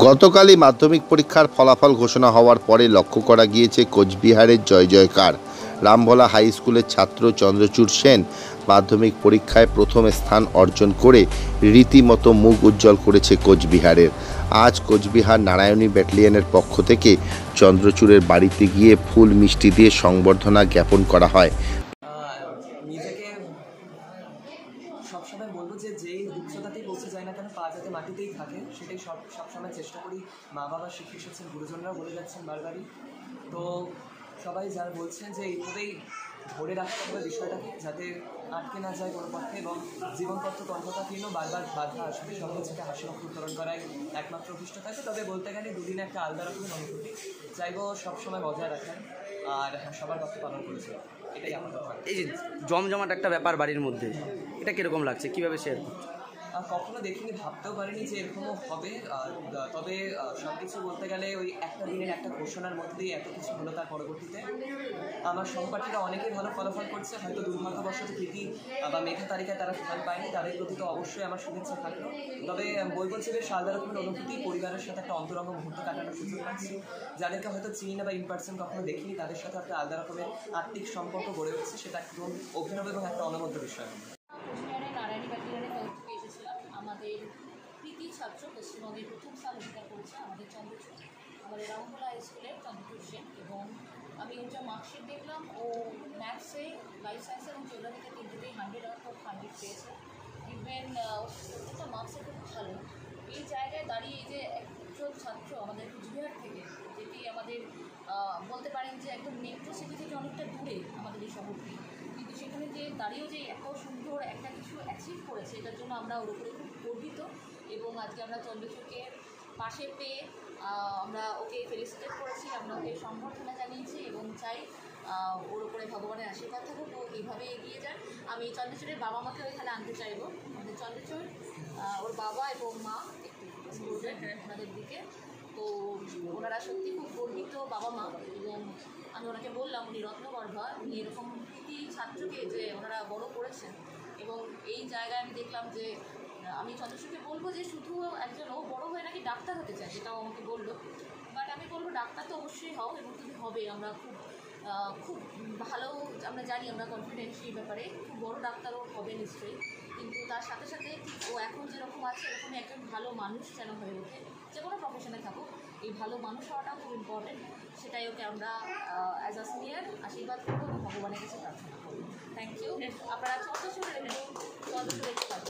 গতকালই মাধ্যমিক পরীক্ষার ফলাফল ঘোষণা হওয়ার পরে লক্ষ্য করা গিয়েছে কোচবিহারের জয় জয়কার। রামভোলা হাই স্কুলের ছাত্র চন্দ্রচূড় সেন মাধ্যমিক পরীক্ষায় প্রথম স্থান অর্জন করে রীতিমতো মুখ উজ্জ্বল করেছে কোচবিহারের। আজ কোচবিহার নারায়ণী ব্যাটালিয়নের পক্ষ থেকে চন্দ্রচূড়ের বাড়িতে গিয়ে ফুল মিষ্টি দিয়ে সংবর্ধনা জ্ঞাপন করা হয়। নিজেকে সবসময় বলবো যে যেই উচ্চতাতেই পৌঁছে যায় না কেন পা যাতে মাটিতেই থাকে, সেটাই সবসময় চেষ্টা করি। মা বাবা শিখে এসেছেন, গুরুজনরাও বলে যাচ্ছেন বারবারই। তো সবাই যারা বলছেন যে এইভাবেই ধরে রাখতে হবে বিষয়টাকে, যাতে আটকে না যায় কোনো পক্ষে, এবং জীবনপত্র কণ্ঠকাকীর্ণ বারবার বাধা আসবে, সব কিছুকে হাসি মুখে উত্তরণ করাই একমাত্র অভিষ্ট থাকে। তবে বলতে গেলে দুদিনে একটা আলাদা রকমের অনুভূতি চাইবো সবসময় বজায় রাখার, আর সবার কথা পালন করেছে, এটাই আমার কথা। এই যে জমজমাট একটা ব্যাপার বাড়ির মধ্যে, এটা কীরকম লাগছে, কীভাবে শেয়ার করছে? কখনো দেখিনি, ভাবতেও পারিনি যে এরকমও হবে। তবে সব কিছু বলতে গেলে ওই একটা দিনের একটা ঘোষণার মধ্যে দিয়ে এত কিছু হলো। তার পরবর্তীতে আমার সহপাঠীরা অনেকেই ভালো ফলাফল করছে, হয়তো দুর্ভাগ্যবশত কৃতি বা মেধা তালিকায় তারা স্থান পায়নি, তাদের প্রতি তো অবশ্যই আমার শুভেচ্ছা থাকলো। তবে বলবো যে বেশ আলাদা রকমের অনুভূতি, পরিবারের সাথে একটা অন্তরঙ্গ মুহূর্ত কাটানোর সুযোগ পাচ্ছি। যাদেরকে হয়তো চিনি না বা ইন পার্সন কখনো দেখিনি, তাদের সাথে একটা আলাদা রকমের আত্মিক সম্পর্ক গড়ে উঠছে, সেটা একদম অভিনব এবং একটা অনবদ্য বিষয়। নারায়ণী ব্যাটালিয়নের তরফ থেকে এসেছিলাম। আমাদের কৃতি ছাত্র পশ্চিমবঙ্গের প্রথম স্থান অধিকার করেছে আমাদের চন্দ্রচূড়, আমাদের রামভোলা হাই স্কুলের চন্দ্রচূড় সেন। এবং আমি ওর যা মার্কশিট দেখলাম, ও ম্যাথসে, লাইফ সায়েন্স এবং জিওগ্রাফিতে তিনটেতেই 100 পেয়েছে। ইভেন প্রত্যেকটা মার্কসে খুব ভালো। এই জায়গায় দাঁড়িয়ে যে একজন ছাত্র আমাদের কুচবিহার থেকে, যেটি আমাদের বলতে পারেন যে একদম মেট্রো সিটি থেকে অনেকটা দূরে আমাদের এই শহরটি, কিন্তু সেখানে যে দাঁড়িয়েও যে এত সুন্দর একটা কিছু অ্যাচিভ করেছে, এটার জন্য আমরা ওর উপরে খুব গর্বিত। এবং আজকে আমরা চন্দ্রচূড়কে পাশে পেয়ে আমরা ওকে ফেলিসিটেট করেছি, আমরা ওকে সম্বর্ধনা জানিয়েছি এবং চাই ওর উপরে ভগবানের আশীর্বাদ থাকুক, ও এইভাবে এগিয়ে যান। আমি চন্দ্রচূড়ের বাবা মাকেও এখানে আনতে চাইবো। আমাদের চন্দ্রচূড়, ওর বাবা এবং মা একটু ওনাদের দিকে, তো ওনারা সত্যি খুব গর্বিত বাবা মা। এবং আমি ওনাকে বললাম, উনি রত্নগর্ভা, উনি এরকম কৃতি ছাত্রকে যে ওনারা বড় করেছেন। এবং এই জায়গায় আমি দেখলাম যে আমি চন্দ্রচূড়কে বলবো যে শুধু একজন ও বড়ো হয়ে নাকি ডাক্তার হতে চায়, সেটাও আমাকে বললো। বাট আমি বলবো ডাক্তার তো অবশ্যই হও এবং তুমি হবে, আমরা খুব ভালো, আমরা জানি, আমরা কনফিডেন্ট এই ব্যাপারে, খুব বড়ো ডাক্তারও হবে নিশ্চয়ই। কিন্তু তার সাথে সাথে ও এখন যেরকম আছে এরকমই একজন ভালো মানুষ যেন হয়ে ওঠে, যে কোনো প্রফেশনে থাকুক, এই ভালো মানুষ হওয়াটাও খুব ইম্পর্টেন্ট। সেটাই ওকে আমরা অ্যাজ আ সিনিয়র আশীর্বাদ করবো এবং ভগবানের কাছে প্রার্থনা করবো। Thank you. আপনারা চন্দ্রচূড়ে দেখতে পাবেন।